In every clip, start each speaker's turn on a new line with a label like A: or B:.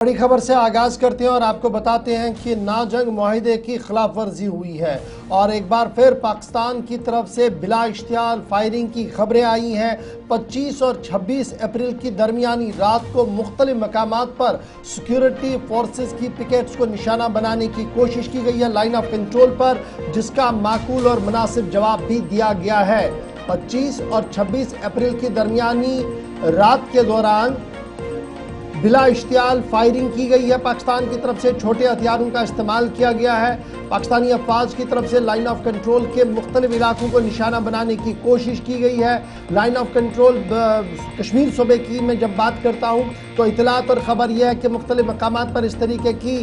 A: बड़ी खबर से आगाज करते हैं और आपको बताते हैं कि नाजंग मुआहिदे की खिलाफ वर्जी हुई है और एक बार फिर पाकिस्तान की तरफ से बिला इश्तियाल फायरिंग की खबरें आई हैं। 25 और 26 अप्रैल की दरमियानी रात को मुख्तलिफ मकामात पर सिक्योरिटी फोर्सेस की पिकेट्स को निशाना बनाने की कोशिश की गई है लाइन ऑफ कंट्रोल पर, जिसका माकूल और मुनासिब जवाब भी दिया गया है। 25 और 26 अप्रैल की दरमियानी रात के दौरान बिला इश्तियाल फायरिंग की गई है। पाकिस्तान की तरफ से छोटे हथियारों का इस्तेमाल किया गया है। पाकिस्तानी अफवाज की तरफ से लाइन ऑफ कंट्रोल के मुख्तलिफ इलाकों को निशाना बनाने की कोशिश की गई है। लाइन ऑफ कंट्रोल कश्मीर सूबे की मैं जब बात करता हूँ तो इतलात और ख़बर यह है कि मुख्तलिफ मकामात पर इस तरीके की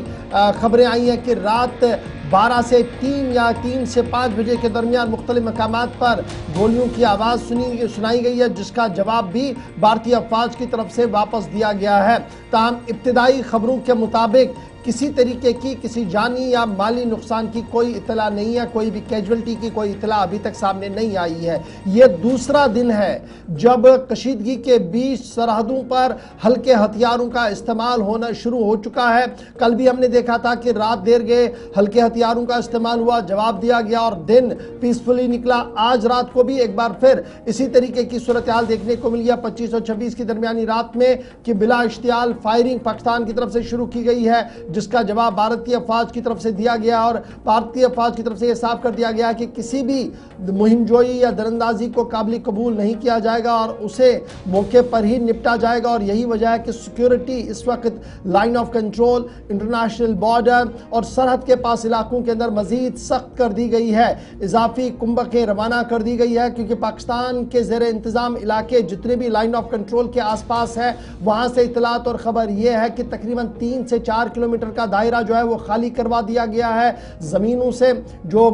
A: खबरें आई हैं कि रात 12 से 3 या 3 से 5 बजे के दरमियान मुख्तलिफ मकामात पर गोलियों की आवाज़ सुनाई गई है, जिसका जवाब भी भारतीय अफवाज की तरफ से वापस दिया गया है। ताहम इब्तिदाई खबरों के मुताबिक किसी तरीके की किसी जानी या माली नुकसान की कोई इतला नहीं है, कोई भी कैजुअल्टी की कोई इतला अभी तक सामने नहीं आई है। ये दूसरा दिन है जब कशीदगी के बीच सरहदों पर हल्के हथियारों का इस्तेमाल होना शुरू हो चुका है। कल भी हमने देखा था कि रात देर गए हल्के हथियारों का इस्तेमाल हुआ, जवाब दिया गया और दिन पीसफुली निकला। आज रात को भी एक बार फिर इसी तरीके की सूरत हाल देखने को मिली है 25 और 26 की दरमियानी रात में कि बिला इश्तियाल फायरिंग पाकिस्तान की तरफ से शुरू की गई है, जिसका जवाब भारतीय अफवाज की तरफ से दिया गया और भारतीय अफवाज की तरफ से यह साफ कर दिया गया कि किसी भी मुहिमजोई या दरअंदाजी को काबिल कबूल नहीं किया जाएगा और उसे मौके पर ही निपटा जाएगा। और यही वजह है कि सिक्योरिटी इस वक्त line of control, international border और सरहद के पास इलाकों के अंदर मजीद सख्त कर दी गई है। इजाफी कुंभकें रवाना कर दी गई है क्योंकि पाकिस्तान के ज़ेर इंतज़ाम इलाके जितने भी लाइन ऑफ कंट्रोल के आसपास है, वहाँ से इतलात और ख़बर यह है कि तकरीबन 3 से 4 किलोमीटर का दायरा जो है वो खाली करवा दिया गया है। ज़मीनों से जो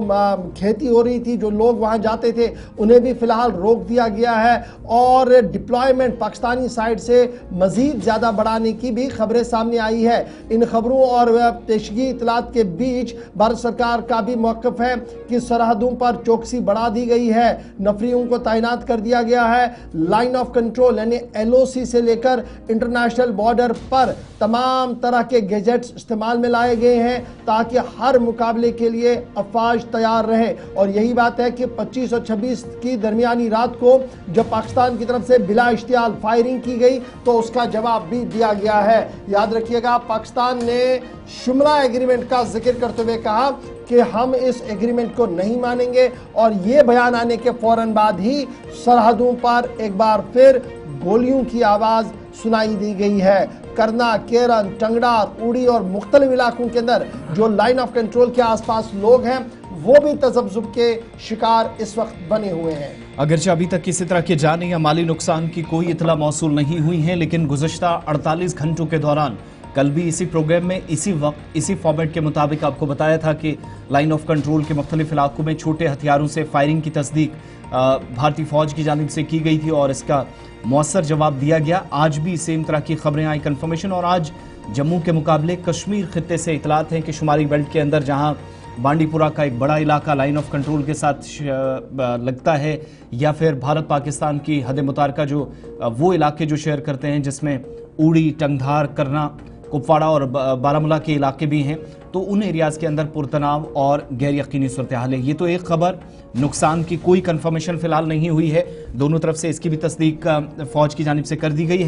A: खेती हो रही थी, जो लोग वहाँ जाते थे, उन्हें भी फ़िलहाल रोक दिया गया है और डिप्लॉयमेंट पाकिस्तानी साइड से मज़ीद ज़्यादा बढ़ाने की भी खबरें सामने आई है। इन खबरों और पेशगी इतलात के बीच भारत सरकार का भी मौक़िफ़ है कि सरहदों पर चौकसी बढ़ा दी गई है, नफरियों को तैनात कर दिया गया है। लाइन ऑफ कंट्रोल यानी LOC से लेकर इंटरनेशनल बॉर्डर पर तमाम तरह के गैजेट्स इस्तेमाल में लाए गए हैं ताकि हर मुकाबले के लिए अफवाज तैयार रहे। और यही बात है कि 25 और 26 की दरमियानी रात को जब पाकिस्तान की तरफ से बिला इश्तियाल फायरिंग की गई तो उसका जवाब भी दिया गया है। याद रखिएगा, पाकिस्तान ने शिमला एग्रीमेंट का जिक्र करते हुए कहा कि हम इस एग्रीमेंट को नहीं मानेंगे और ये बयान आने के फौरन बाद ही सरहदों पर एक बार फिर गोलियों की आवाज़ सुनाई दी गई है। करना, केरन, टंगडार, उड़ी और मुख्तलिफ इलाकों के अंदर जो लाइन ऑफ कंट्रोल के आसपास लोग हैं वो भी तज़ब्ज़ुब के शिकार इस वक्त बने हुए हैं।
B: अगरचे अभी तक किसी तरह के जानी या माली नुकसान की कोई इतला मौसूल नहीं हुई है, लेकिन गुज़श्ता 48 घंटों के दौरान कल भी इसी प्रोग्राम में इसी वक्त इसी फॉर्मेट के मुताबिक आपको बताया था कि लाइन ऑफ कंट्रोल के मुख्तलिफ इलाकों में छोटे हथियारों से फायरिंग की तस्दीक भारतीय फ़ौज की जानिब से की गई थी और इसका मौसर जवाब दिया गया। आज भी सेम तरह की खबरें आई, कन्फर्मेशन। और आज जम्मू के मुकाबले कश्मीर खित्ते से इतलात हैं कि शुमारी बेल्ट के अंदर जहां बांडीपुरा का एक बड़ा इलाका लाइन ऑफ कंट्रोल के साथ लगता है या फिर भारत पाकिस्तान की हद मुतारका जो वो इलाके जो शेयर करते हैं जिसमें उड़ी, टंगधार, करना, कुपवाड़ा और बारामूला के इलाके भी हैं, तो उन एरियाज़ के अंदर पुरतनाव और गैर यकीनी सूरत हाल है। ये तो एक खबर, नुकसान की कोई कंफर्मेशन फ़िलहाल नहीं हुई है। दोनों तरफ से इसकी भी तस्दीक फ़ौज की जानिब से कर दी गई है।